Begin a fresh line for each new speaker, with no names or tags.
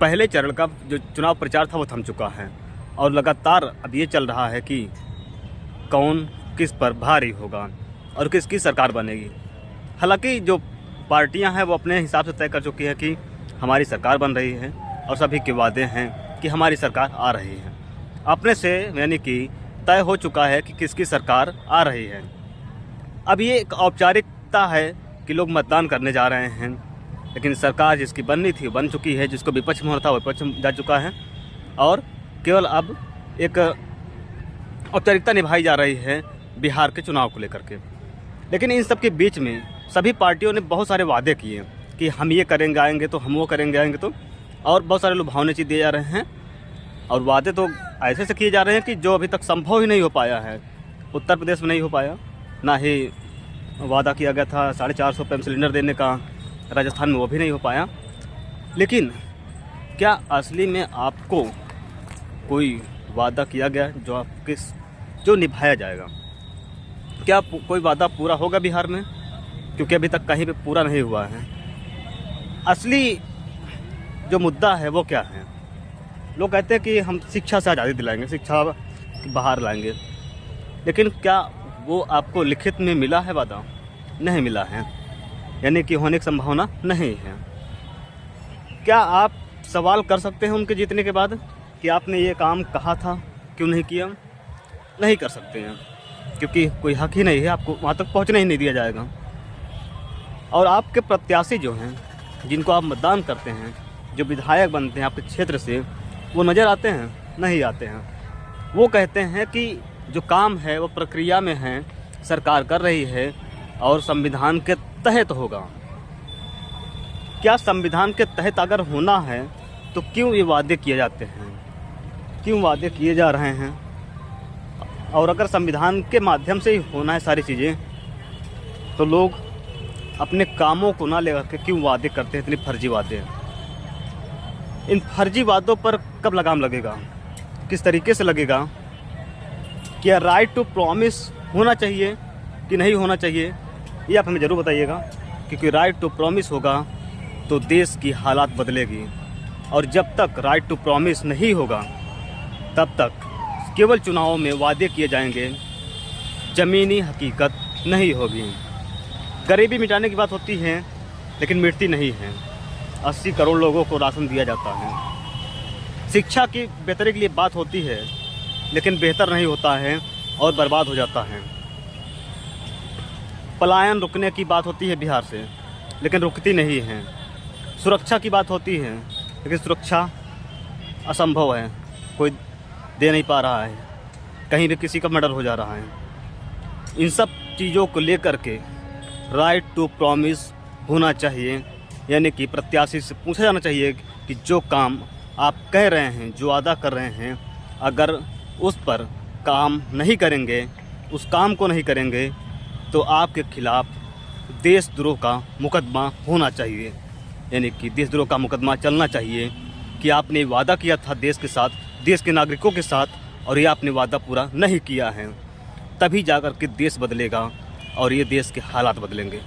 पहले चरण का जो चुनाव प्रचार था वो थम चुका है और लगातार अब ये चल रहा है कि कौन किस पर भारी होगा और किसकी सरकार बनेगी। हालांकि जो पार्टियां हैं वो अपने हिसाब से तय कर चुकी है कि हमारी सरकार बन रही है और सभी के वादे हैं कि हमारी सरकार आ रही है। अपने से यानी कि तय हो चुका है कि किसकी सरकार आ रही है। अब ये एक औपचारिकता है कि लोग मतदान करने जा रहे हैं, लेकिन सरकार जिसकी बननी थी बन चुकी है, जिसको विपक्ष में होना था वो विपक्ष में जा चुका है और केवल अब एक औपचारिकता निभाई जा रही है बिहार के चुनाव को लेकर के। लेकिन इन सब के बीच में सभी पार्टियों ने बहुत सारे वादे किए कि हम ये करेंगे आएंगे तो, हम वो करेंगे आएंगे तो, और बहुत सारे लुभावने चीज़ दिए जा रहे हैं और वादे तो ऐसे से किए जा रहे हैं कि जो अभी तक संभव ही नहीं हो पाया है। उत्तर प्रदेश में नहीं हो पाया, ना ही वादा किया गया था 450 रुपये में सिलेंडर देने का, राजस्थान में वो भी नहीं हो पाया। लेकिन क्या असली में आपको कोई वादा किया गया जो निभाया जाएगा? क्या कोई वादा पूरा होगा बिहार में? क्योंकि अभी तक कहीं पे पूरा नहीं हुआ है। असली जो मुद्दा है वो क्या है? लोग कहते हैं कि हम शिक्षा से आज़ादी दिलाएंगे, शिक्षा बाहर लाएंगे, लेकिन क्या वो आपको लिखित में मिला है वादा? नहीं मिला है, यानी कि होने की संभावना नहीं है। क्या आप सवाल कर सकते हैं उनके जीतने के बाद कि आपने ये काम कहा था क्यों नहीं किया? नहीं कर सकते हैं, क्योंकि कोई हक ही नहीं है, आपको वहाँ तक पहुँचने ही नहीं दिया जाएगा। और आपके प्रत्याशी जो हैं, जिनको आप मतदान करते हैं, जो विधायक बनते हैं आपके क्षेत्र से, वो नज़र आते हैं? नहीं आते हैं। वो कहते हैं कि जो काम है वो प्रक्रिया में है, सरकार कर रही है और संविधान के तहत होगा। क्या संविधान के तहत अगर होना है तो क्यों ये वादे किए जाते हैं, क्यों वादे किए जा रहे हैं? और अगर संविधान के माध्यम से ही होना है सारी चीज़ें, तो लोग अपने कामों को ना लेकर के क्यों वादे करते हैं, इतने फर्जी वादे? इन फर्जी वादों पर कब लगाम लगेगा, किस तरीके से लगेगा? क्या राइट टू प्रॉमिस होना चाहिए कि नहीं होना चाहिए, ये आप हमें ज़रूर बताइएगा। क्योंकि राइट टू प्रॉमिस होगा तो देश की हालात बदलेगी, और जब तक राइट टू प्रॉमिस नहीं होगा तब तक केवल चुनावों में वादे किए जाएंगे, ज़मीनी हकीकत नहीं होगी। गरीबी मिटाने की बात होती है लेकिन मिटती नहीं है। 80 करोड़ लोगों को राशन दिया जाता है। शिक्षा की बेहतरी के लिए बात होती है लेकिन बेहतर नहीं होता है और बर्बाद हो जाता है। पलायन रुकने की बात होती है बिहार से, लेकिन रुकती नहीं है। सुरक्षा की बात होती है लेकिन सुरक्षा असंभव है, कोई दे नहीं पा रहा है, कहीं भी किसी का मर्डर हो जा रहा है। इन सब चीज़ों को लेकर के राइट टू प्रॉमिस होना चाहिए, यानी कि प्रत्याशी से पूछा जाना चाहिए कि जो काम आप कह रहे हैं, जो वादा कर रहे हैं, अगर उस पर काम नहीं करेंगे, उस काम को नहीं करेंगे, तो आपके खिलाफ देशद्रोह का मुकदमा होना चाहिए। यानी कि देशद्रोह का मुकदमा चलना चाहिए कि आपने वादा किया था देश के साथ, देश के नागरिकों के साथ, और ये आपने वादा पूरा नहीं किया है। तभी जाकर के देश बदलेगा और ये देश के हालात बदलेंगे।